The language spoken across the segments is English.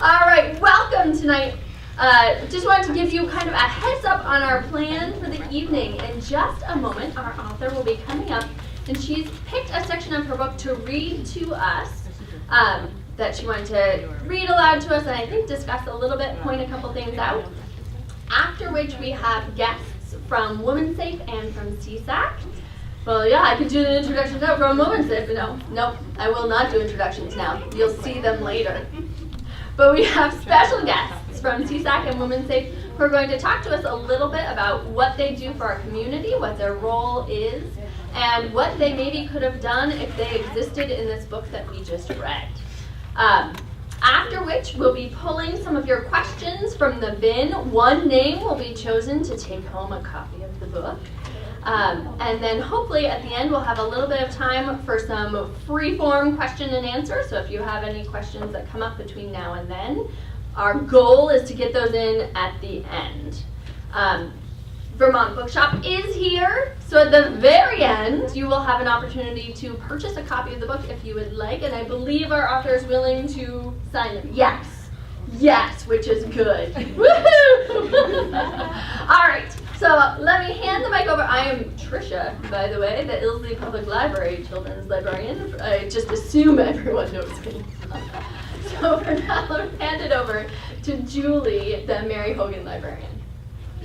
All right, welcome tonight. Just wanted to give you kind of a heads up on our plan for the evening. In just a moment, our author will be coming up, and she's picked a section of her book to read to us that she wanted to read aloud to us, and I think discuss a little bit, point a couple things out. After which we have guests from Womensafe and from CSAC. Well, yeah, I could do the introductions now from Womensafe, but no, I will not do introductions now. You'll see them later. But we have special guests from CSAC and Womensafe who are going to talk to us a little bit about what they do for our community, what their role is, and what they maybe could have done if they existed in this book that we just read. After which, we'll be pulling some of your questions from the bin. One name will be chosen to take home a copy of the book. And then hopefully at the end we'll have a little bit of time for some free-form question and answer. So if you have any questions that come up between now and then, our goal is to get those in at the end. Vermont Bookshop is here, so at the very end you will have an opportunity to purchase a copy of the book if you would like, and I believe our author is willing to sign them. Yes, which is good. Woohoo! All right, so let me hand the mic over. I am Tricia, by the way, the Ilsley Public Library children's librarian. I just assume everyone knows me. So for now, I'll hand it over to Julie, the Mary Hogan librarian.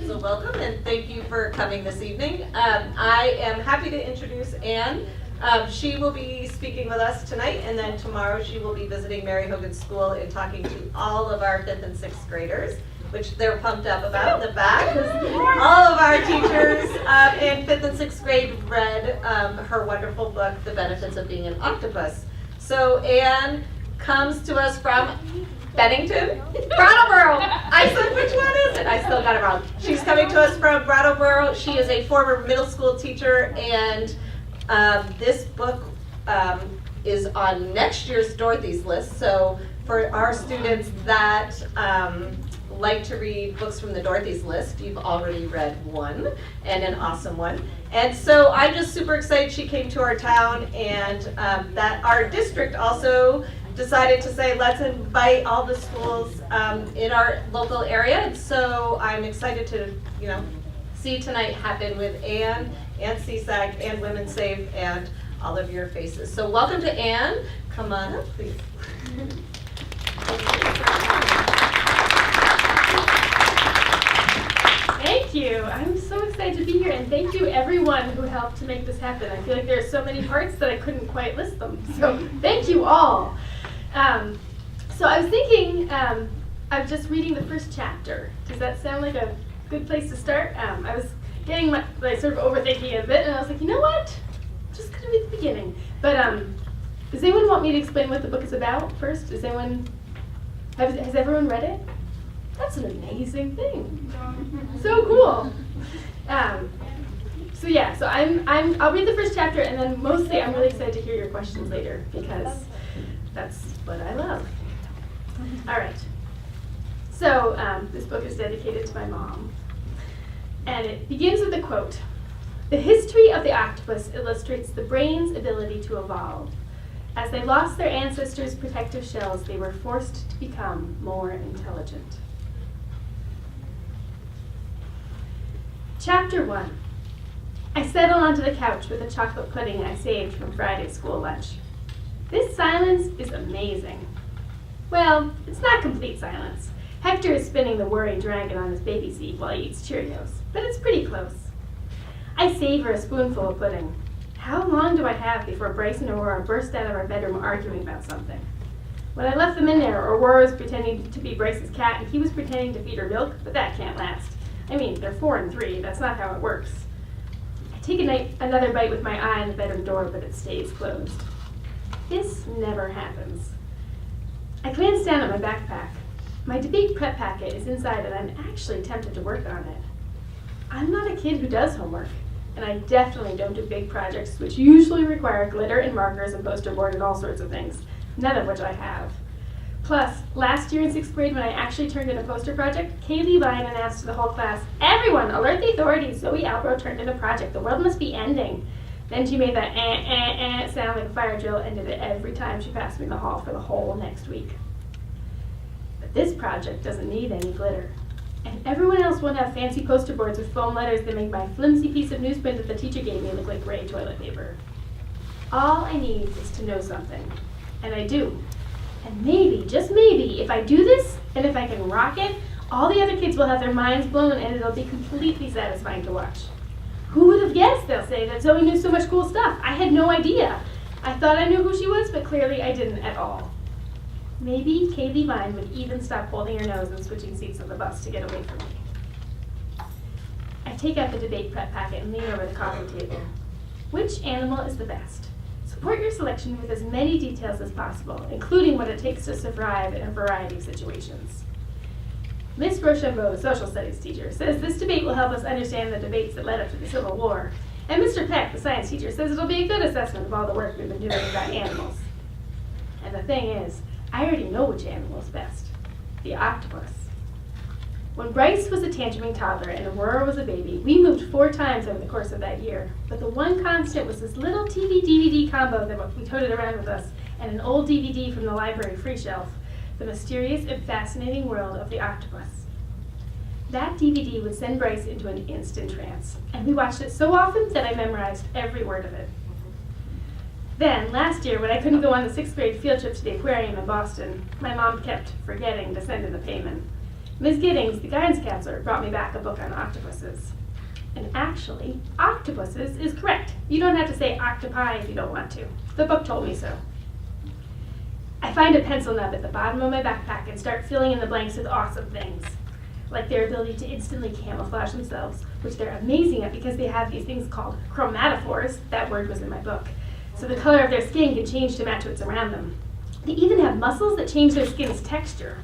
So welcome and thank you for coming this evening. I am happy to introduce Anne. She will be speaking with us tonight, and then tomorrow she will be visiting Mary Hogan School and talking to all of our 5th and 6th graders, which they're pumped up about in the back. All of our teachers in 5th and 6th grade read her wonderful book, The Benefits of Being an Octopus. So Anne comes to us from Bennington? Brattleboro! I said, which one is it? I still got it wrong. She's coming to us from Brattleboro. She is a former middle school teacher, and this book is on next year's Dorothy's list. So for our students that like to read books from the Dorothy's list, you've already read one, and an awesome one. And so I'm just super excited she came to our town, and that our district also decided to say, let's invite all the schools in our local area. And so I'm excited to, see tonight happen with Anne and CSAC and Womensafe and all of your faces. So welcome to Anne. Come on up, please. Thank you. I'm so excited to be here, and thank you everyone who helped to make this happen. I feel like there are so many parts that I couldn't quite list them. So thank you all. So I was thinking of just reading the first chapter. Does that sound like a good place to start? I was getting sort of overthinking it a bit, and I was like, you know what? I'm just gonna read the beginning. But does anyone want me to explain what the book is about first? Has everyone read it? That's an amazing thing. So cool. So I'll read the first chapter, and then mostly I'm really excited to hear your questions later, because that's what I love. All right. So this book is dedicated to my mom. And it begins with a quote. The history of the octopus illustrates the brain's ability to evolve. As they lost their ancestors' protective shells, they were forced to become more intelligent. Chapter 1. I settle onto the couch with a chocolate pudding I saved from Friday's school lunch. This silence is amazing. Well, it's not complete silence. Hector is spinning the worry dragon on his baby seat while he eats Cheerios, but it's pretty close. I savor a spoonful of pudding. How long do I have before Bryce and Aurora burst out of our bedroom arguing about something? When I left them in there, Aurora was pretending to be Bryce's cat and he was pretending to feed her milk, but that can't last. I mean, they're 4 and 3, that's not how it works. I take another bite with my eye on the bedroom door, but it stays closed. This never happens. I glance down at my backpack. My debate prep packet is inside and I'm actually tempted to work on it. I'm not a kid who does homework, and I definitely don't do big projects which usually require glitter and markers and poster board and all sorts of things, none of which I have. Plus, last year in 6th grade when I actually turned in a poster project, Kaylee Vine announced to the whole class, "Everyone, alert the authorities, Zoe Albro turned in a project, the world must be ending." Then she made that sound like a fire drill and did it every time she passed me in the hall for the whole next week. But This project doesn't need any glitter. And everyone else won't have fancy poster boards with foam letters that make my flimsy piece of newsprint that the teacher gave me look like gray toilet paper. All I need is to know something. And I do. And maybe, just maybe, if I do this, and if I can rock it, all the other kids will have their minds blown and it'll be completely satisfying to watch. Who would have guessed, they'll say, that Zoe knew so much cool stuff? I had no idea. I thought I knew who she was, but clearly I didn't at all. Maybe Kaylee Vine would even stop holding her nose and switching seats on the bus to get away from me. I take out the debate prep packet and lean over the coffee table. Which animal is the best? Support your selection with as many details as possible, including what it takes to survive in a variety of situations. Miss Rochambeau, social studies teacher, says this debate will help us understand the debates that led up to the Civil War. And Mr. Peck, the science teacher, says it'll be a good assessment of all the work we've been doing about animals. And the thing is, I already know which animal is best. The octopus. When Bryce was a tantruming toddler and Aurora was a baby, we moved 4 times over the course of that year. But the one constant was this little TV-DVD combo that we toted around with us and an old DVD from the library free shelf, The Mysterious and Fascinating World of the Octopus. That DVD would send Bryce into an instant trance, and we watched it so often that I memorized every word of it. Then, last year, when I couldn't go on the 6th grade field trip to the aquarium in Boston, my mom kept forgetting to send in the payment. Ms. Giddings, the guidance counselor, brought me back a book on octopuses. And actually, octopuses is correct. You don't have to say octopi if you don't want to. The book told me so. I find a pencil nub at the bottom of my backpack and start filling in the blanks with awesome things, like their ability to instantly camouflage themselves, which they're amazing at because they have these things called chromatophores, that word was in my book, so the color of their skin can change to match what's around them. They even have muscles that change their skin's texture.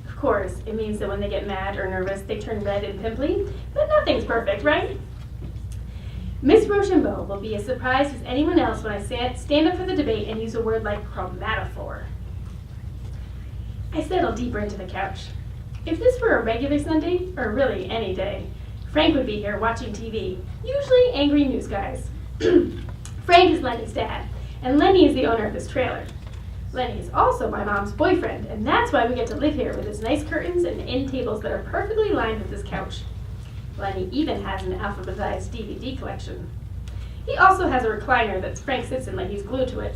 Of course, it means that when they get mad or nervous, they turn red and pimply, but nothing's perfect, right? Miss Rochambeau will be as surprised as anyone else when I stand up for the debate and use a word like chromatophore. I settle deeper into the couch. If this were a regular Sunday, or really any day, Frank would be here watching TV, usually angry news guys. Frank is Lenny's dad, and Lenny is the owner of this trailer. Lenny is also my mom's boyfriend, and that's why we get to live here with his nice curtains and end tables that are perfectly lined with his couch. Lenny even has an alphabetized DVD collection. He also has a recliner that Frank sits in like he's glued to it.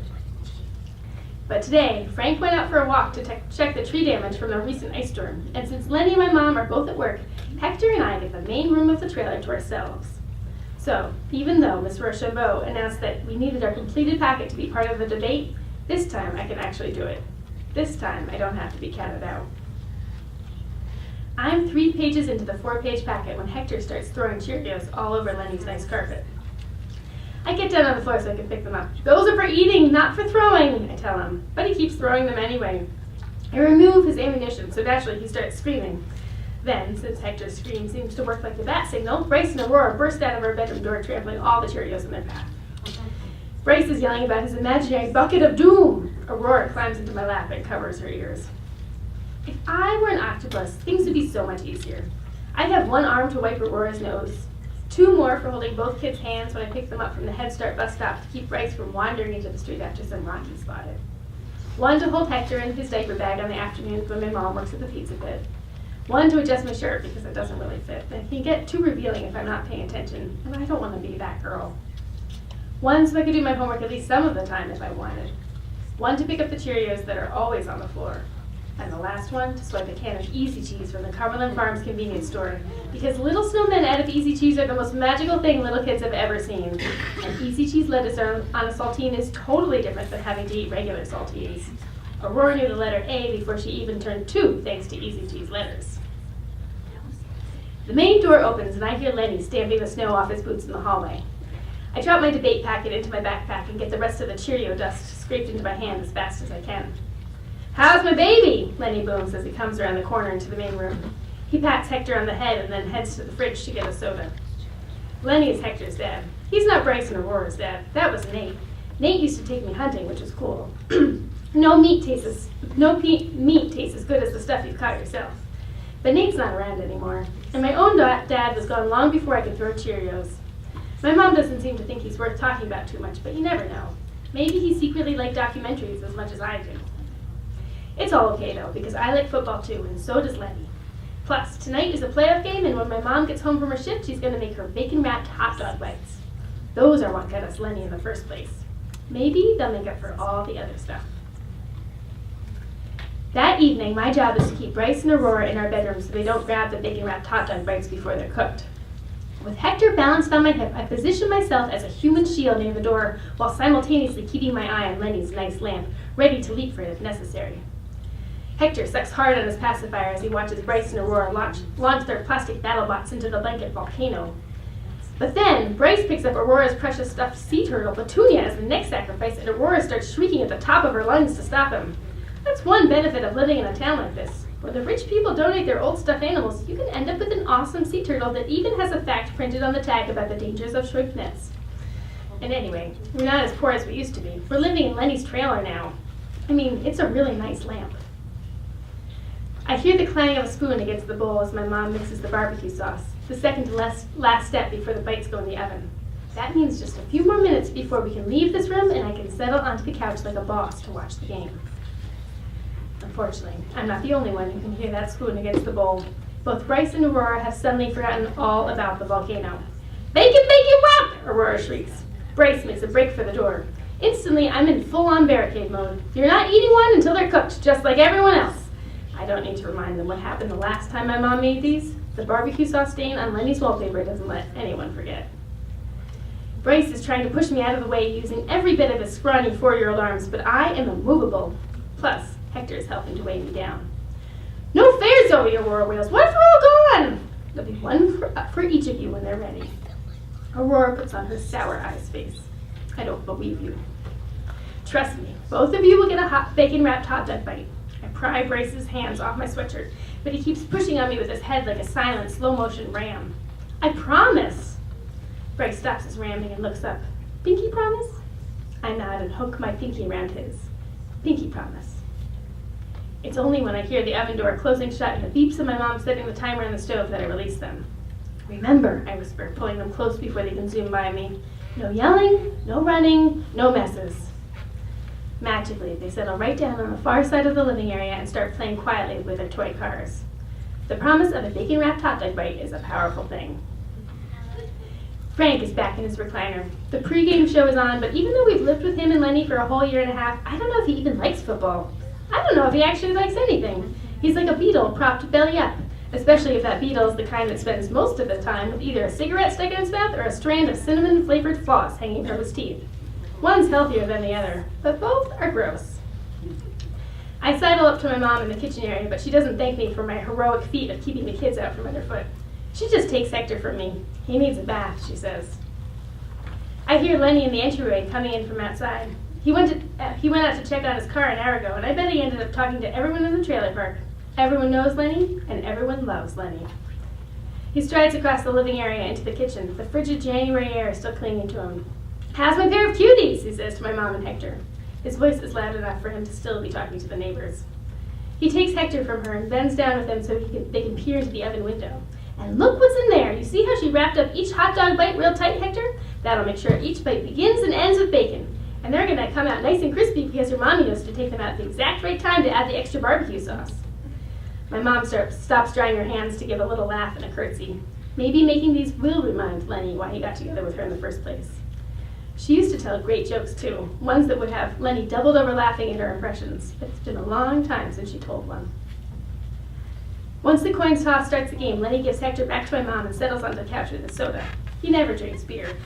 But today, Frank went out for a walk to check the tree damage from the recent ice storm, and since Lenny and my mom are both at work, Hector and I get the main room of the trailer to ourselves. So, even though Miss Rochambeau announced that we needed our completed packet to be part of the debate, this time I can actually do it. This time I don't have to be counted out. I'm 3 pages into the 4-page packet when Hector starts throwing Cheerios all over Lenny's nice carpet. I get down on the floor so I can pick them up. Those are for eating, not for throwing, I tell him, but he keeps throwing them anyway. I remove his ammunition, so naturally he starts screaming. Then, since Hector's scream seems to work like the bat signal, Bryce and Aurora burst out of our bedroom door, trampling all the Cheerios in their path. Bryce is yelling about his imaginary bucket of doom. Aurora climbs into my lap and covers her ears. If I were an octopus, things would be so much easier. I'd have 1 arm to wipe Aurora's nose, 2 more for holding both kids' hands when I pick them up from the Head Start bus stop to keep Bryce from wandering into the street after some rocky spotted. 1 to hold Hector in his diaper bag on the afternoons when my mom works at the pizza pit. 1 to adjust my shirt because it doesn't really fit. It can get too revealing if I'm not paying attention, and I don't want to be that girl. 1 so I could do my homework at least some of the time if I wanted. 1 to pick up the Cheerios that are always on the floor. And the last one to swipe a can of Easy Cheese from the Cumberland Farms convenience store, because little snowmen out of Easy Cheese are the most magical thing little kids have ever seen. And Easy Cheese lettuce on a saltine is totally different than having to eat regular saltines. Aurora knew the letter A before she even turned 2, thanks to Easy Cheese letters. The main door opens and I hear Lenny stamping the snow off his boots in the hallway. I drop my debate packet into my backpack and get the rest of the Cheerio dust scraped into my hand as fast as I can. "How's my baby?" Lenny booms as he comes around the corner into the main room. He pats Hector on the head and then heads to the fridge to get a soda. Lenny is Hector's dad. He's not Bryce and Aurora's dad. That was Nate. Nate used to take me hunting, which was cool. No meat tastes as good as the stuff you've caught yourself. But Nate's not around anymore. And my own dad was gone long before I could throw Cheerios. My mom doesn't seem to think he's worth talking about too much, but you never know. Maybe he secretly liked documentaries as much as I do. It's all okay though, because I like football too, and so does Lenny. Plus, tonight is a playoff game, and when my mom gets home from her shift, she's going to make her bacon-wrapped hot dog bites. Those are what got us Lenny in the first place. Maybe they'll make up for all the other stuff. That evening, my job is to keep Bryce and Aurora in our bedroom so they don't grab the bacon-wrapped hot dog bites before they're cooked. With Hector balanced on my hip, I position myself as a human shield near the door while simultaneously keeping my eye on Lenny's nice lamp, ready to leap for it if necessary. Hector sucks hard on his pacifier as he watches Bryce and Aurora launch their plastic battle bots into the blanket volcano. But then, Bryce picks up Aurora's precious stuffed sea turtle, Petunia, as the next sacrifice, and Aurora starts shrieking at the top of her lungs to stop him. That's one benefit of living in a town like this. Where the rich people donate their old stuffed animals, you can end up with an awesome sea turtle that even has a fact printed on the tag about the dangers of shrimp nets. And anyway, we're not as poor as we used to be. We're living in Lenny's trailer now. I mean, it's a really nice lamp. I hear the clang of a spoon against the bowl as my mom mixes the barbecue sauce, the second to last step before the bites go in the oven. That means just a few more minutes before we can leave this room and I can settle onto the couch like a boss to watch the game. Unfortunately, I'm not the only one who can hear that spoon against the bowl. Both Bryce and Aurora have suddenly forgotten all about the volcano. Bacon, bacon, whop! Aurora shrieks. Bryce makes a break for the door. Instantly, I'm in full-on barricade mode. You're not eating one until they're cooked, just like everyone else. I don't need to remind them what happened the last time my mom made these. The barbecue sauce stain on Lenny's wallpaper doesn't let anyone forget. Bryce is trying to push me out of the way using every bit of his scrawny 4-year-old arms, but I am immovable. Plus, Hector is helping to weigh me down. No fair, Zoe, Aurora wails. What if we're all gone? There'll be one for each of you when they're ready. Aurora puts on her sour eyes face. I don't believe you. Trust me, both of you will get a hot bacon-wrapped hot dog bite. I pry Bryce's hands off my sweatshirt, but he keeps pushing on me with his head like a silent, slow-motion ram. I promise. Bryce stops his ramming and looks up. Pinky promise? I nod and hook my pinky around his. Pinky promise. It's only when I hear the oven door closing shut and the beeps of my mom setting the timer on the stove that I release them. Remember, I whisper, pulling them close before they can zoom by me. No yelling, no running, no messes. Magically, they settle right down on the far side of the living area and start playing quietly with their toy cars. The promise of a bacon-wrapped hot dog bite is a powerful thing. Frank is back in his recliner. The pregame show is on, but even though we've lived with him and Lenny for a whole year and a half, I don't know if he even likes football. I don't know if he actually likes anything. He's like a beetle propped belly up, especially if that beetle is the kind that spends most of the time with either a cigarette stuck in his mouth or a strand of cinnamon-flavored floss hanging from his teeth. One's healthier than the other, but both are gross. I sidle up to my mom in the kitchen area, but she doesn't thank me for my heroic feat of keeping the kids out from underfoot. She just takes Hector from me. He needs a bath, she says. I hear Lenny in the entryway coming in from outside. He went out to check on his car an hour ago, and I bet he ended up talking to everyone in the trailer park. Everyone knows Lenny, and everyone loves Lenny. He strides across the living area into the kitchen, the frigid January air still clinging to him. How's my pair of cuties? He says to my mom and Hector. His voice is loud enough for him to still be talking to the neighbors. He takes Hector from her and bends down with them so they can peer into the oven window. And look what's in there. You see how she wrapped up each hot dog bite real tight, Hector? That'll make sure each bite begins and ends with bacon. And they're going to come out nice and crispy because her mommy knows to take them out at the exact right time to add the extra barbecue sauce. My mom stops drying her hands to give a little laugh and a curtsy. Maybe making these will remind Lenny why he got together with her in the first place. She used to tell great jokes too, ones that would have Lenny doubled over laughing at her impressions. But it's been a long time since she told one. Once the coin toss starts the game, Lenny gives Hector back to my mom and settles onto the couch with his soda. He never drinks beer.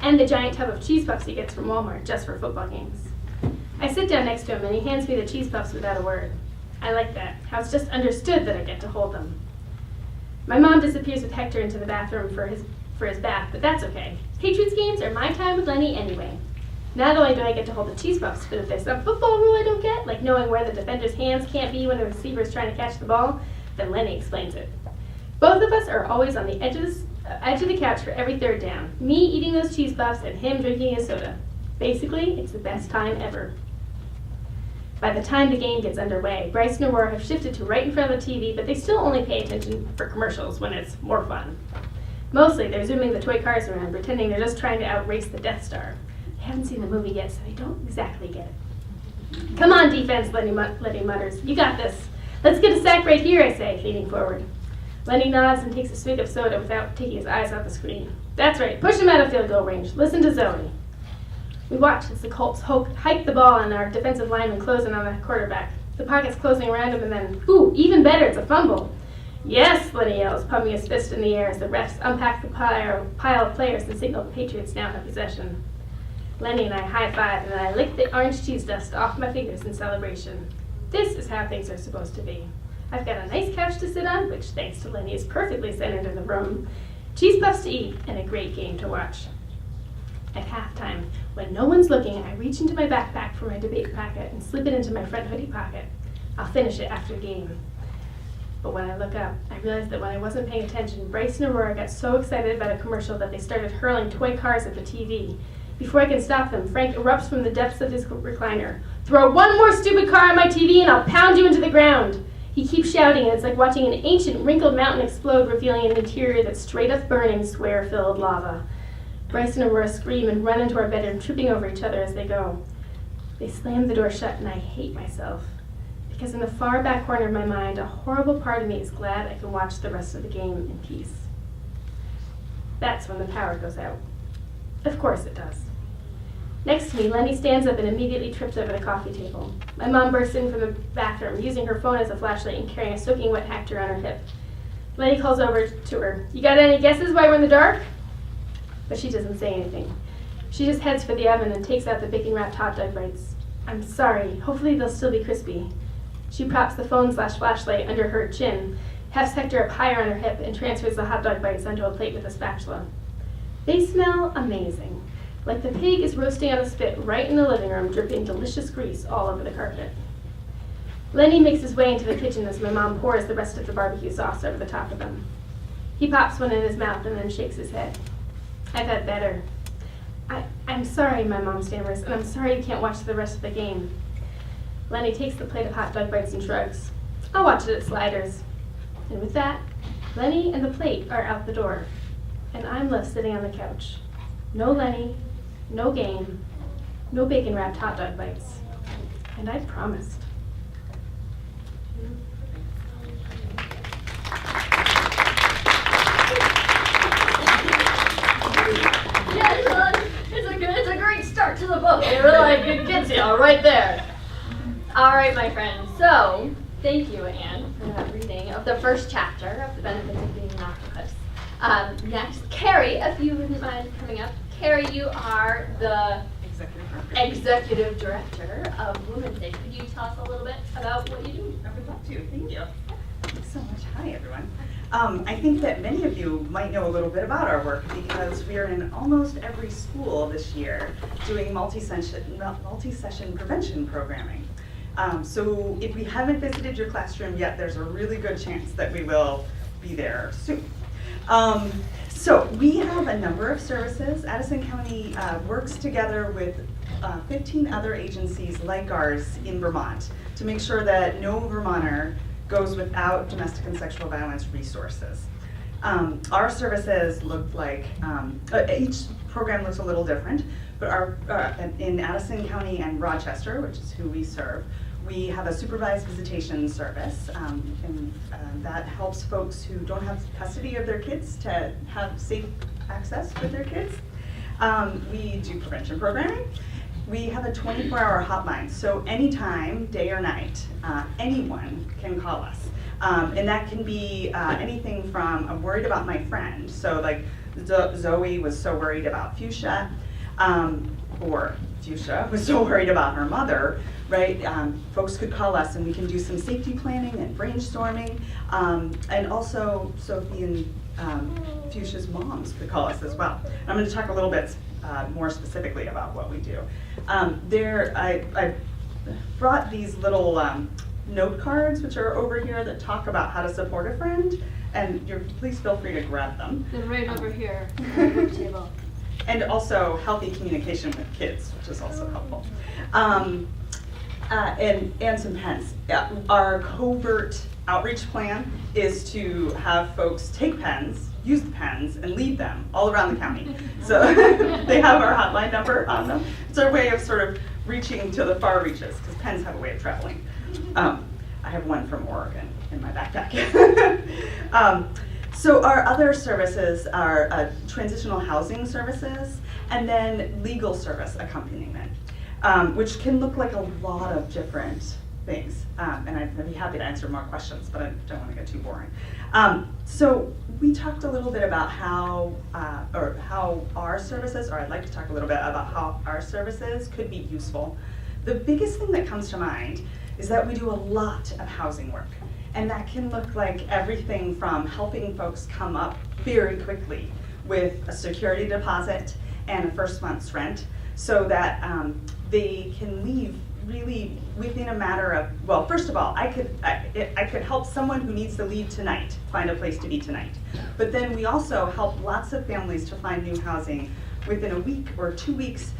And the giant tub of cheese puffs he gets from Walmart just for football games. I sit down next to him and he hands me the cheese puffs without a word. I like that, how it's just understood that I get to hold them. My mom disappears with Hector into the bathroom for his bath, but that's okay. Patriots games are my time with Lenny anyway. Not only do I get to hold the cheese puffs, but if there's some football rule I don't get, like knowing where the defender's hands can't be when the receiver is trying to catch the ball, then Lenny explains it. Both of us are always on the edge of the couch for every third down. Me eating those cheese puffs and him drinking his soda. Basically, it's the best time ever. By the time the game gets underway, Bryce and Aurora have shifted to right in front of the TV, but they still only pay attention for commercials when it's more fun. Mostly, they're zooming the toy cars around, pretending they're just trying to outrace the Death Star. They haven't seen the movie yet, so they don't exactly get it. Come on, defense, Lenny mutters. You got this. Let's get a sack right here, I say, leaning forward. Lenny nods and takes a swig of soda without taking his eyes off the screen. That's right, push him out of field goal range. Listen to Zoe. We watch as the Colts hike the ball and our defensive lineman closing on the quarterback. The pocket's closing around him and then, ooh, even better, it's a fumble. Yes, Lenny yells, pumping his fist in the air as the refs unpack the pile of players and signal the Patriots now have possession. Lenny and I high-five and then I lick the orange cheese dust off my fingers in celebration. This is how things are supposed to be. I've got a nice couch to sit on, which, thanks to Lenny, is perfectly centered in the room, cheese puffs to eat, and a great game to watch. At halftime, when no one's looking, I reach into my backpack for my debate packet and slip it into my front hoodie pocket. I'll finish it after the game. But when I look up, I realize that when I wasn't paying attention, Bryce and Aurora got so excited about a commercial that they started hurling toy cars at the TV. Before I can stop them, Frank erupts from the depths of his recliner. Throw one more stupid car on my TV and I'll pound you into the ground. He keeps shouting and it's like watching an ancient wrinkled mountain explode, revealing an interior that's straight up burning, swear-filled lava. Bryce and Aurora scream and run into our bedroom, tripping over each other as they go. They slam the door shut and I hate myself. Because in the far back corner of my mind, a horrible part of me is glad I can watch the rest of the game in peace. That's when the power goes out. Of course it does. Next to me, Lenny stands up and immediately trips over the coffee table. My mom bursts in from the bathroom, using her phone as a flashlight and carrying a soaking wet Hector on her hip. Lenny calls over to her. You got any guesses why we're in the dark? But she doesn't say anything. She just heads for the oven and takes out the bacon-wrapped hot dog bites. I'm sorry. Hopefully they'll still be crispy. She props the phone/flashlight under her chin, hefts Hector up higher on her hip, and transfers the hot dog bites onto a plate with a spatula. They smell amazing. Like the pig is roasting on a spit right in the living room, dripping delicious grease all over the carpet. Lenny makes his way into the kitchen as my mom pours the rest of the barbecue sauce over the top of them. He pops one in his mouth and then shakes his head. I've had better. I'm sorry, my mom stammers, and I'm sorry you can't watch the rest of the game. Lenny takes the plate of hot dog bites and shrugs. I'll watch it at Sliders. And with that, Lenny and the plate are out the door, and I'm left sitting on the couch. No Lenny, no game, no bacon-wrapped hot dog bites. And I promised. Yeah, it's a great start to the book. It gets you right there. All right, my friends. So, thank you, Anne, for that reading of the first chapter of The Benefits of Being an Octopus. Next, Carrie, if you wouldn't mind coming up. Carrie, you are the Executive Director of Womensafe. Could you tell us a little bit about what you do? I would love to. Thank you. Thanks so much. Hi, everyone. I think that many of you might know a little bit about our work because we are in almost every school this year doing multi-session prevention programming. So if we haven't visited your classroom yet, there's a really good chance that we will be there soon. So we have a number of services. Addison County works together with 15 other agencies like ours in Vermont to make sure that no Vermonter goes without domestic and sexual violence resources. Our services look like, each program looks a little different, but in Addison County and Rochester, which is who we serve, we have a supervised visitation service, and that helps folks who don't have custody of their kids to have safe access with their kids. We do prevention programming. We have a 24-hour hotline, so anytime, day or night, anyone can call us. And that can be anything from, I'm worried about my friend, so like Zoe was so worried about Fuchsia, or Fuchsia was so worried about her mother, right? Folks could call us and we can do some safety planning and brainstorming. And also Sophie and Fuchsia's moms could call us as well. I'm going to talk a little bit more specifically about what we do. I brought these little note cards, which are over here, that talk about how to support a friend, and please feel free to grab them. They're right over here on the book table. And also healthy communication with kids, which is also helpful. And some pens. Our covert outreach plan is to have folks take pens, use the pens and leave them all around the county. So they have our hotline number on them. It's our way of sort of reaching to the far reaches, because pens have a way of traveling. I have one from Oregon in my backpack. So our other services are transitional housing services and then legal service accompaniment, which can look like a lot of different things. And I'd be happy to answer more questions, but I don't want to get too boring. So we talked a little bit about how our services, or I'd like to talk a little bit about how our services could be useful. The biggest thing that comes to mind is that we do a lot of housing work. And that can look like everything from helping folks come up very quickly with a security deposit and a first month's rent, so that they can leave really within a matter of, well, first of all, I could help someone who needs to leave tonight find a place to be tonight. But then we also help lots of families to find new housing within a week or 2 weeks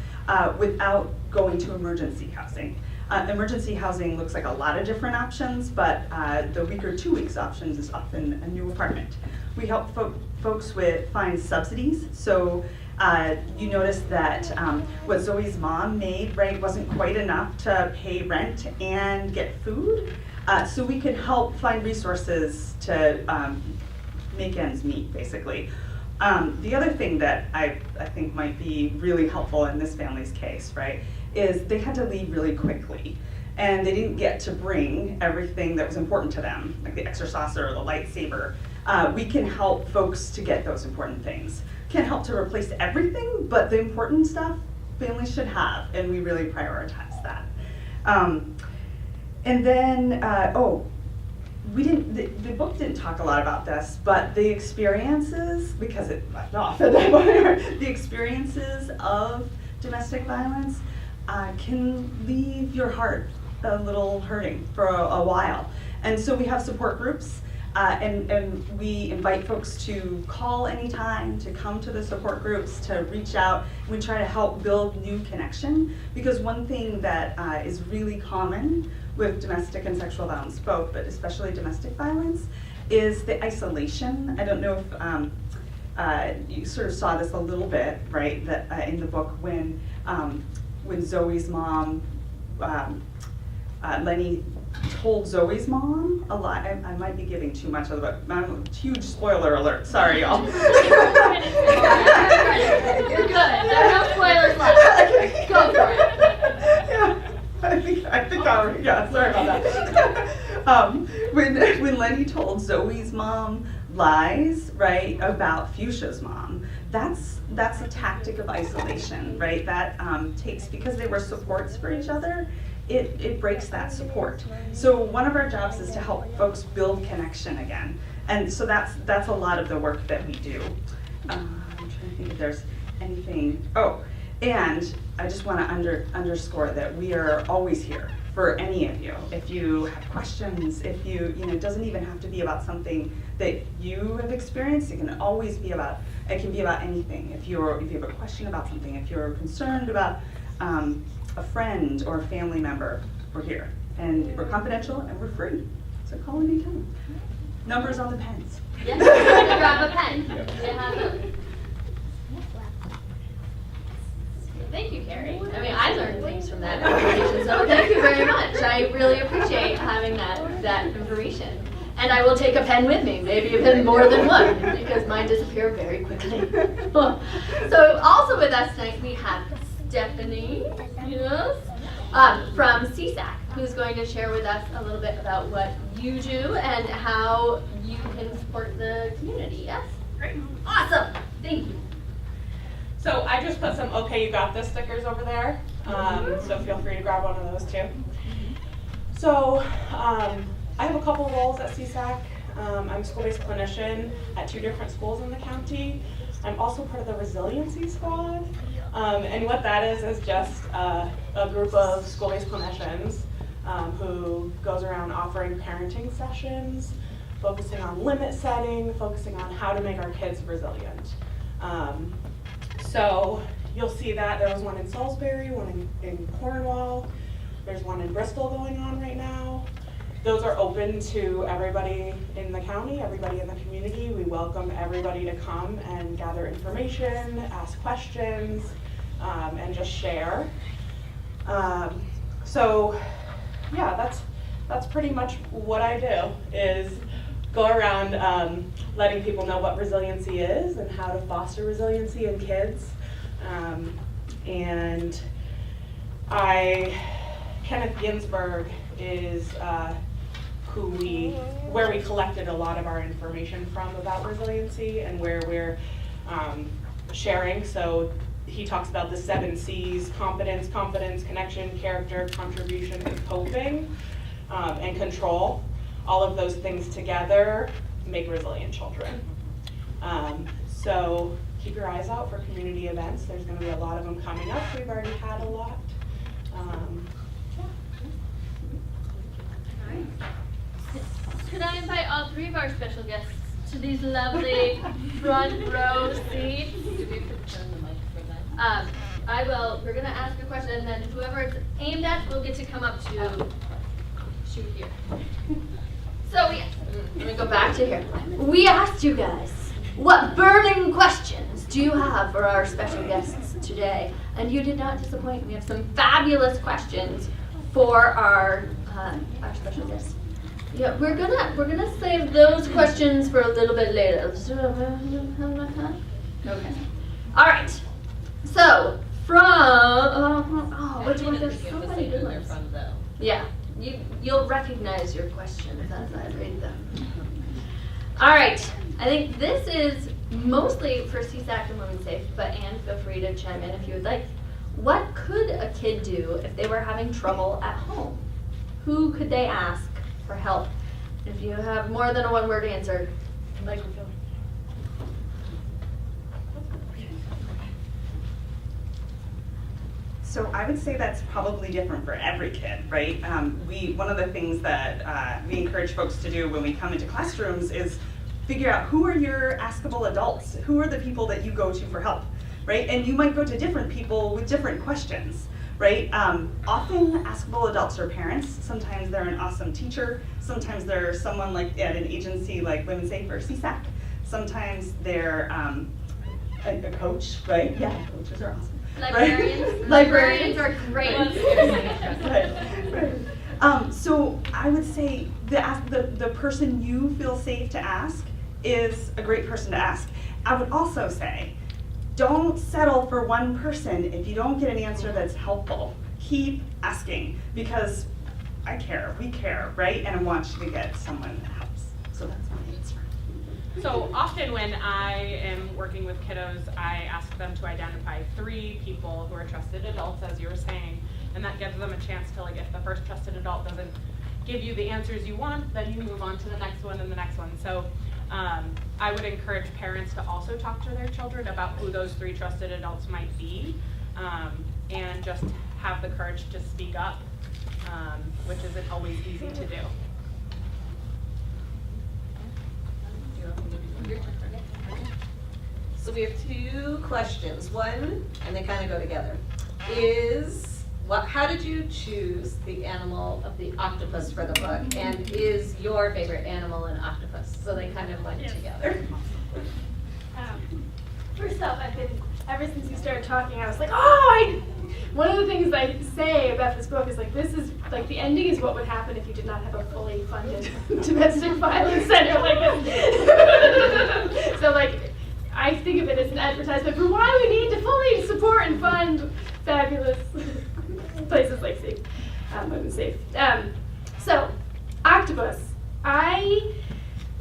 without going to emergency housing. Emergency housing looks like a lot of different options, but the week or 2 weeks options is often a new apartment. We help folks find subsidies. So you notice that what Zoe's mom made, right, wasn't quite enough to pay rent and get food. So we could help find resources to make ends meet, basically. The other thing that I think might be really helpful in this family's case, right, is they had to leave really quickly, and they didn't get to bring everything that was important to them, like the extra saucer or the lightsaber. We can help folks to get those important things. Can't help to replace everything, but the important stuff families should have, and we really prioritize that. And then, the book didn't talk a lot about this, but the experiences, because it left off at that point, the experiences of domestic violence can leave your heart a little hurting for a while. And so we have support groups, and we invite folks to call anytime, to come to the support groups, to reach out. We try to help build new connection, because one thing that is really common with domestic and sexual violence both, but especially domestic violence, is the isolation. I don't know if you sort of saw this a little bit, right, that in the book when Zoe's mom, Lenny told Zoe's mom a lot. I might be giving too much of the book. Huge spoiler alert. Sorry, y'all. You're good. There are no spoilers left. Go for it. Yeah, I think I'll, yeah, sorry about that. When Lenny told Zoe's mom lies, right, about Fuchsia's mom, that's a tactic of isolation, right? That takes, because they were supports for each other, it breaks that support. So one of our jobs is to help folks build connection again. And so that's a lot of the work that we do. I'm trying to think if there's anything. Oh, and I just want to underscore that we are always here for any of you. If you have questions, if it doesn't even have to be about something that you have experienced. It can always be about, it can be about anything. If you have a question about something, if you're concerned about a friend or a family member, we're here. And we're confidential and we're free. So call anytime. Numbers on the pens. Yes, grab a pen. They have them. Thank you, Carrie. I mean, I learned things from that information, so thank you very much. I really appreciate having that information. And I will take a pen with me, maybe even more than one, because mine disappear very quickly. So also with us tonight, we have Stephanie, yes, from CSAC, who's going to share with us a little bit about what you do and how you can support the community, yes? Great. Awesome, thank you. So I just put some "Okay, you got this" stickers over there, so feel free to grab one of those too. So I have a couple roles at CSAC. I'm a school-based clinician at 2 different schools in the county. I'm also part of the resiliency squad, and what that is just a group of school-based clinicians who goes around offering parenting sessions, focusing on limit setting, focusing on how to make our kids resilient. So you'll see that there was one in Salisbury, one in Cornwall. There's one in Bristol going on right now. those are open to everybody in the county, everybody in the community. We welcome everybody to come and gather information, ask questions, and just share. So yeah, that's pretty much what I do, is go around letting people know what resiliency is and how to foster resiliency in kids. And Kenneth Ginsburg is where we collected a lot of our information from about resiliency and where we're sharing. So he talks about the 7 C's: competence, confidence, connection, character, contribution, and coping, and control. All of those things together make resilient children. So keep your eyes out for community events. There's going to be a lot of them coming up. We've already had a lot. Could I invite all 3 of our special guests to these lovely front row seats? I will. We're going to ask a question, and then whoever it's aimed at will get to come up to shoot here. So let me go back to here. We asked you guys, what burning questions do you have for our special guests today? And you did not disappoint. We have some fabulous questions for our special guests. Yeah, we're gonna save those questions for a little bit later. Okay. All right. So which one? There's so many good ones. Yeah, you'll recognize your questions as I read them. All right. I think this is mostly for CSAC and Womensafe, but Anne, feel free to chime in if you would like. What could a kid do if they were having trouble at home? Who could they ask for help? If you have more than a one-word answer, microphone. So I would say that's probably different for every kid, right? One of the things that we encourage folks to do when we come into classrooms is figure out who are your askable adults, who are the people that you go to for help, right? And you might go to different people with different questions, right? Often askable adults are parents. Sometimes they're an awesome teacher. Sometimes they're someone like at an agency like Womensafe or CSAC. Sometimes they're a coach, right? Yeah, coaches are awesome. Librarians. Right? Librarians are great. Right. So I would say the person you feel safe to ask is a great person to ask. I would also say, don't settle for one person if you don't get an answer that's helpful. Keep asking, because I care, we care, right? And I want you to get someone that helps. So that's my answer. So often when I am working with kiddos, I ask them to identify 3 people who are trusted adults, as you were saying, and that gives them a chance to, like, if the first trusted adult doesn't give you the answers you want, then you move on to the next one and the next one. So I would encourage parents to also talk to their children about who those 3 trusted adults might be, and just have the courage to speak up, which isn't always easy to do. So we have 2 questions. One, and they kind of go together, is how did you choose the animal of the octopus for the book? And is your favorite animal an octopus? So they kind of went together. First off, ever since you started talking, I was like, one of the things I say about this book is like, this is like the ending is what would happen if you did not have a fully funded domestic violence center like this. So like, I think of it as an advertisement for why we need to fully support and fund fabulous places like Womensafe. So, Octopus. When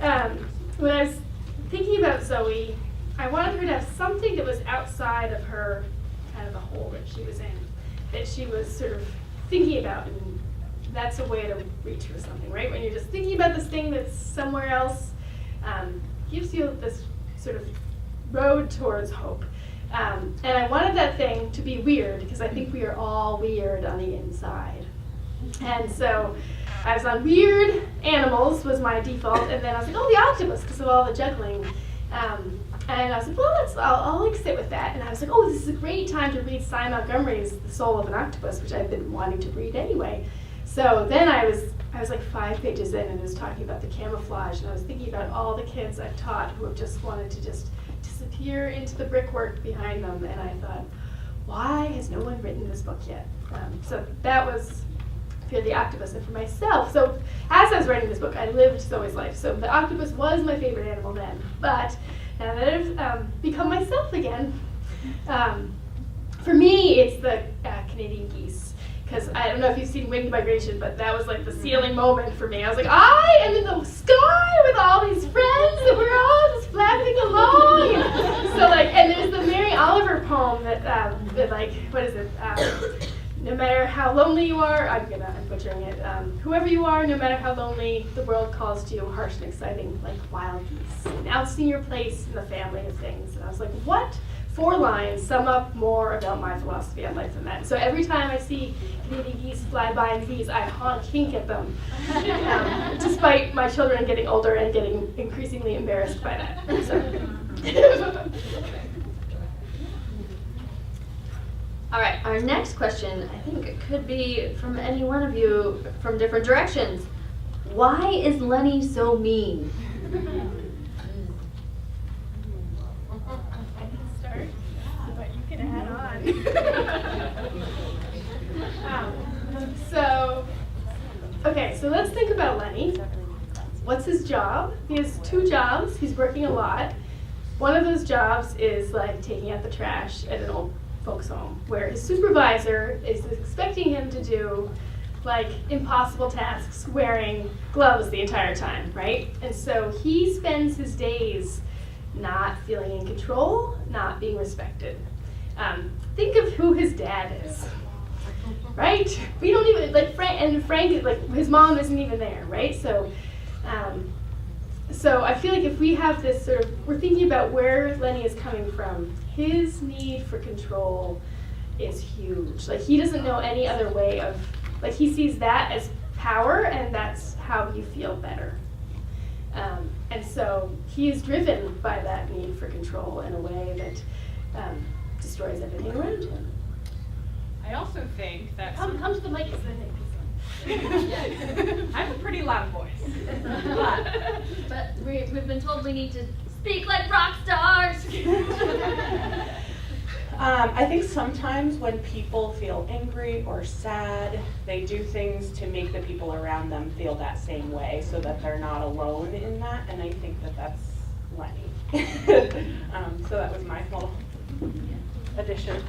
I was thinking about Zoe, I wanted her to have something that was outside of her, kind of the hole that she was in, that she was sort of thinking about, and that's a way to reach for something, right? When you're just thinking about this thing that's somewhere else, gives you this sort of road towards hope. And I wanted that thing to be weird, because I think we are all weird on the inside. And so I was on weird animals was my default, and then I was like, oh, the octopus, because of all the juggling. And I was like, well, I'll like sit with that. And I was like, oh, this is a great time to read Cy Montgomery's The Soul of an Octopus, which I've been wanting to read anyway. So then I I was like 5 pages in and it was talking about the camouflage, and I was thinking about all the kids I've taught who have just wanted to just disappear into the brickwork behind them, and I thought, why has no one written this book yet? So that was for the octopus. And for myself, so as I was writing this book, I lived Zoe's life. So the octopus was my favorite animal then, but now that I've become myself again, for me it's the Canadian geese. Because I don't know if you've seen Winged Migration, but that was like the sealing moment for me. I was like, I am in the sky with all these friends and we're all just flapping along. So like, and there's the Mary Oliver poem that like, what is it? No matter how lonely you are, I'm butchering it. Whoever you are, no matter how lonely, the world calls to you, harsh and exciting, like wild geese, announcing your place in the family of things. And I was like, what 4 lines sum up more about my philosophy on life than that? So every time I see Canadian geese fly by in bees, I hink at them, despite my children getting older and getting increasingly embarrassed by that. So. All right, our next question, I think it could be from any one of you from different directions. Why is Lenny so mean? I can start, but you can add on. So let's think about Lenny. What's his job? He has 2 jobs. He's working a lot. One of those jobs is like taking out the trash at an old folks home, where his supervisor is expecting him to do like impossible tasks wearing gloves the entire time, right? And so he spends his days not feeling in control, not being respected. Think of who his dad is, right? We don't even, like Frank, like his mom isn't even there, right? So I feel like if we have this sort of, we're thinking about where Lenny is coming from, his need for control is huge. Like he doesn't know any other way of, like he sees that as power and that's how you feel better. And so he is driven by that need for control in a way that destroys everything around him. I also think that Come to the mic. I have a pretty loud voice. But we've been told we need to speak like rock stars. I think sometimes when people feel angry or sad, they do things to make the people around them feel that same way so that they're not alone in that, and I think that that's Lenny. So that was my little addition.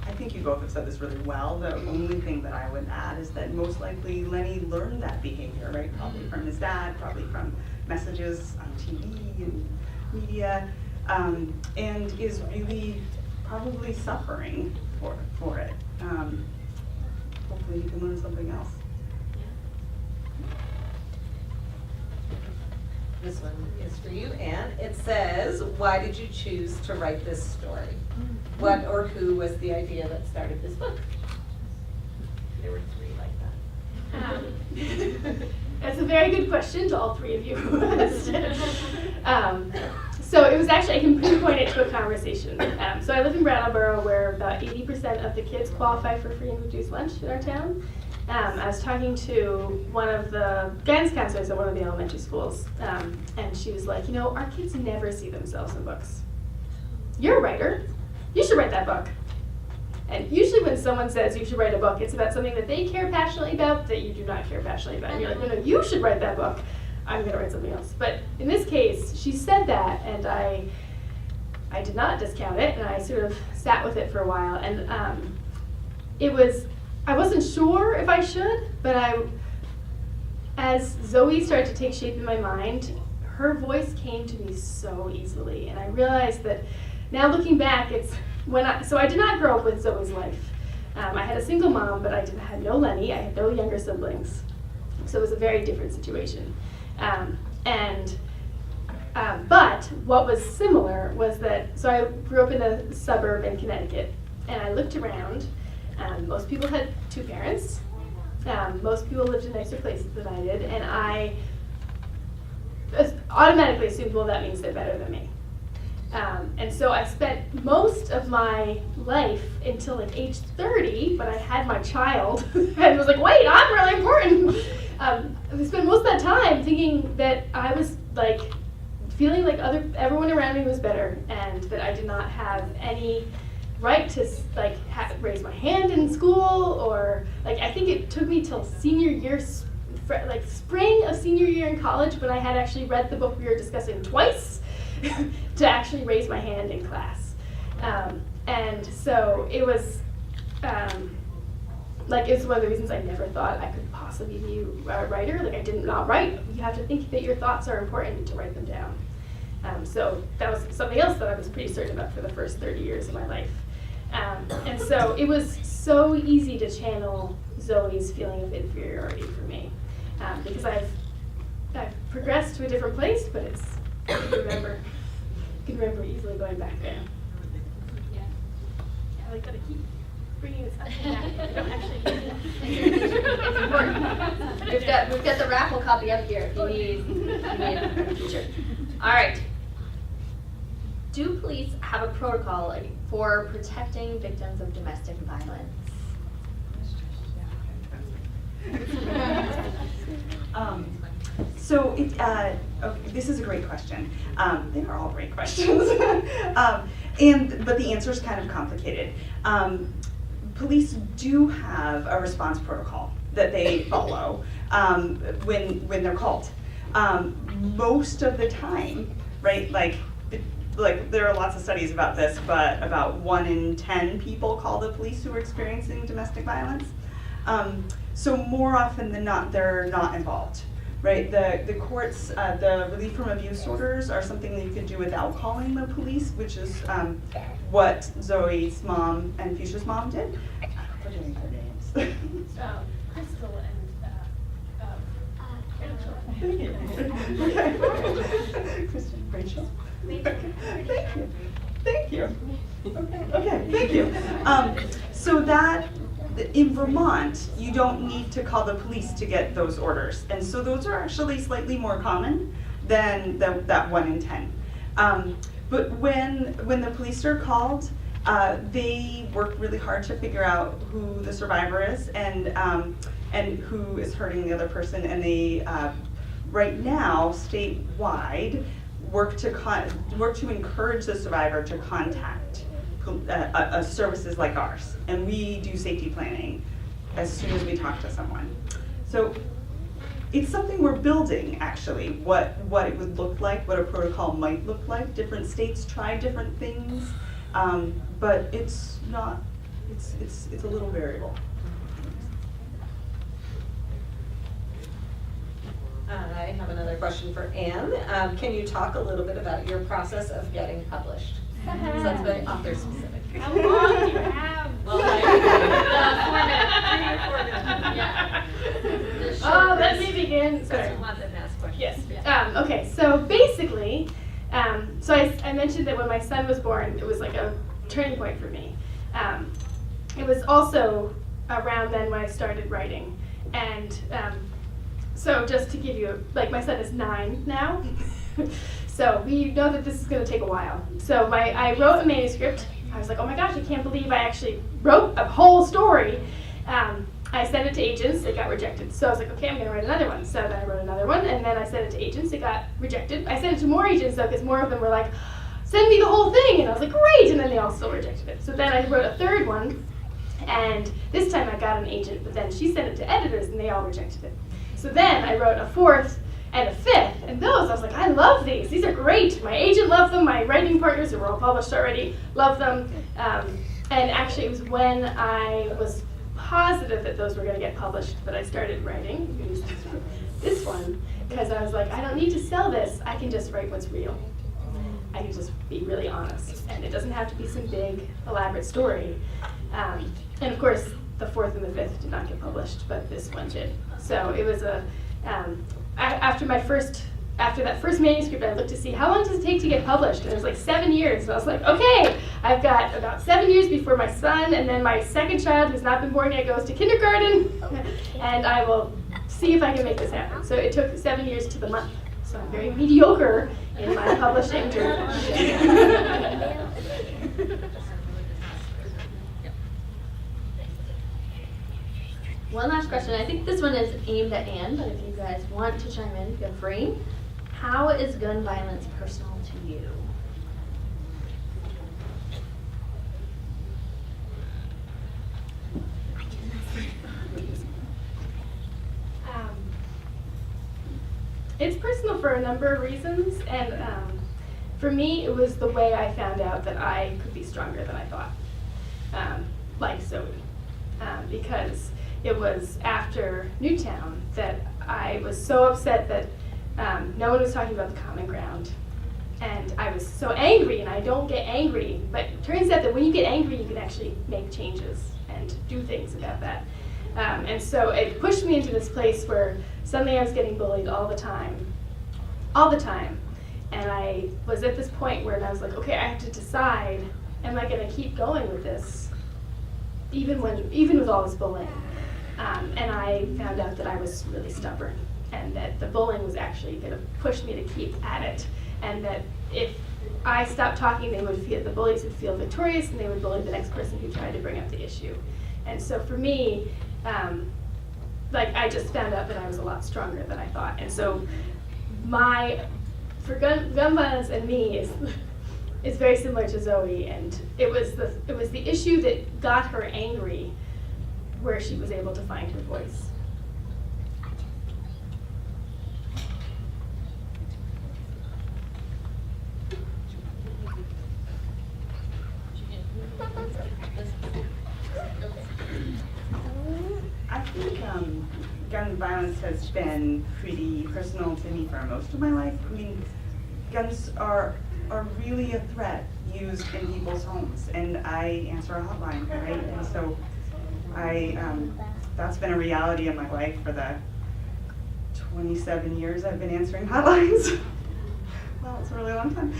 I think you both have said this really well. The only thing that I would add is that most likely Lenny learned that behavior, right? Probably from his dad, probably from messages on TV and media, and is really probably suffering for it. Hopefully he can learn something else. This one is for you, Anne. It says, why did you choose to write this story? What or who was the idea that started this book? There were 3 like that. That's a very good question to all 3 of you who asked. So it was actually, I can pinpoint it to a conversation. So I live in Brattleboro, where about 80% of the kids qualify for free and reduced lunch in our town. I was talking to one of the guidance counselors at one of the elementary schools, and she was like, our kids never see themselves in books. You're a writer. You should write that book. And usually when someone says you should write a book, it's about something that they care passionately about that you do not care passionately about. And you're like, no, you should write that book. I'm going to write something else. But in this case, she said that, and I did not discount it, and I sort of sat with it for a while. And I wasn't sure if I should, but as Zoe started to take shape in my mind, her voice came to me so easily. And I realized that now looking back, so I did not grow up with Zoe's life. I had a single mom, but I had no Lenny. I had no younger siblings. So it was a very different situation. But what was similar was that, so I grew up in a suburb in Connecticut, and I looked around. Most people had 2 parents. Most people lived in nicer places than I did, and I automatically assumed, well, that means they're better than me. And so I spent most of my life until like age 30, when I had my child, and was like, wait, I'm really important. I spent most of that time thinking that I was like, feeling like everyone around me was better, and that I did not have any right to like raise my hand in school, or like I think it took me till senior year, like spring of senior year in college, when I had actually read the book we were discussing twice to actually raise my hand in class. And so it was like, it's one of the reasons I never thought I could possibly be a writer. Like, I did not write. You have to think that your thoughts are important to write them down. So that was something else that I was pretty certain about for the first 30 years of my life. And so it was so easy to channel Zoe's feeling of inferiority for me, because I've progressed to a different place, but it's, I can remember easily going back there. Yeah, I like that I keep bringing this up and back. I don't actually use it. It's important. We've got the raffle copy up here if you need it in the future. All right. Do police have a protocol for protecting victims of domestic violence? So this is a great question. They are all great questions. But the answer is kind of complicated. Police do have a response protocol that they follow when they're called. Most of the time, right, like there are lots of studies about this, but about 1 in 10 people call the police who are experiencing domestic violence. So more often than not, they're not involved, right? The courts, the relief from abuse orders are something that you can do without calling the police, which is what Zoe's mom and Fuchsia's mom did. I'm forgetting their names. Crystal and Thank you. Kristen, Rachel. Thank you. Thank you. Okay, thank you. So that, in Vermont, you don't need to call the police to get those orders. And so those are actually slightly more common than that 1 in 10. But when the police are called, they work really hard to figure out who the survivor is and who is hurting the other person. And they, right now, statewide, work to encourage the survivor to contact services like ours. And we do safety planning as soon as we talk to someone. So it's something we're building, actually, what it would look like, what a protocol might look like. Different states try different things, but it's not, it's a little variable. I have another question for Anne. Can you talk a little bit about your process of getting published? So that's very author specific. How long do you have? Well, 3 or 4 minutes. Yeah. Oh, let me begin. Sorry. Because we want them to ask questions. Yes. Yeah. Okay, so basically, so I mentioned that when my son was born, it was like a turning point for me. It was also around then when I started writing. And so just to give you, like, my son is 9 now. So we know that this is going to take a while. So I wrote a manuscript. I was like, oh my gosh, I can't believe I actually wrote a whole story. I sent it to agents, it got rejected. So I was like, okay, I'm gonna write another one. So then I wrote another one, and then I sent it to agents, it got rejected. I sent it to more agents though, because more of them were like, send me the whole thing. And I was like, great, and then they all still rejected it. So then I wrote a third one, and this time I got an agent, but then she sent it to editors, and they all rejected it. So then I wrote a fourth and a fifth, and those, I was like, I love these. These are great. My agent loved them. My writing partners, who were all published already, loved them. And actually, it was when I was positive that those were going to get published that I started writing this one, because I was like, I don't need to sell this. I can just write what's real. I can just be really honest, and it doesn't have to be some big, elaborate story. And of course, the fourth and the fifth did not get published, but this one did. So it was after that first manuscript, I looked to see how long does it take to get published, and it was like 7 years. And I was like, okay, I've got about 7 years before my son, and then my second child, who's not been born yet, goes to kindergarten, and I will see if I can make this happen. So it took 7 years to the month. So I'm very mediocre in my publishing journal. One last question. I think this one is aimed at Anne, but if you guys want to chime in, feel free. How is gun violence personal to you? It's personal for a number of reasons, and for me, it was the way I found out that I could be stronger than I thought, like Zoe, because it was after Newtown that I was so upset that no one was talking about the common ground, and I was so angry, and I don't get angry, but it turns out that when you get angry, you can actually make changes and do things about that. And so it pushed me into this place where suddenly I was getting bullied all the time. And I was at this point where I was like, okay, I have to decide, am I going to keep going with this, even with all this bullying? And I found out that I was really stubborn, and that the bullying was actually going to push me to keep at it, and that if I stopped talking, the bullies would feel victorious, and they would bully the next person who tried to bring up the issue. And so for me, I just found out that I was a lot stronger than I thought. And so for gun violence and me is very similar to Zoe, and it was the issue that got her angry, where she was able to find her voice. I think gun violence has been pretty personal to me for most of my life. I mean, guns are really a threat used in people's homes, and I answer a hotline, right? And so that's been a reality in my life for the 27 years I've been answering hotlines. Well, it's a really long time.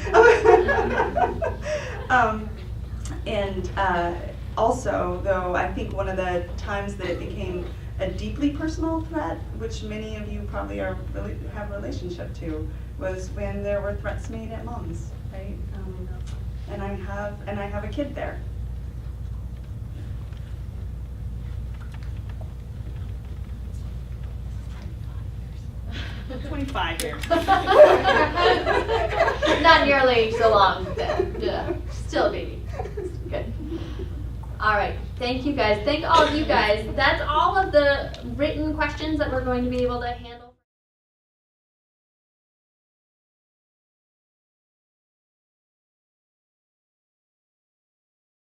Also, though, I think one of the times that it became a deeply personal threat, which many of you probably have a relationship to, was when there were threats made at moms, right? And I have a kid there. 25 years. Not nearly so long, but still a baby. Good. All right, thank you guys. Thank all of you guys. That's all of the written questions that we're going to be able to handle.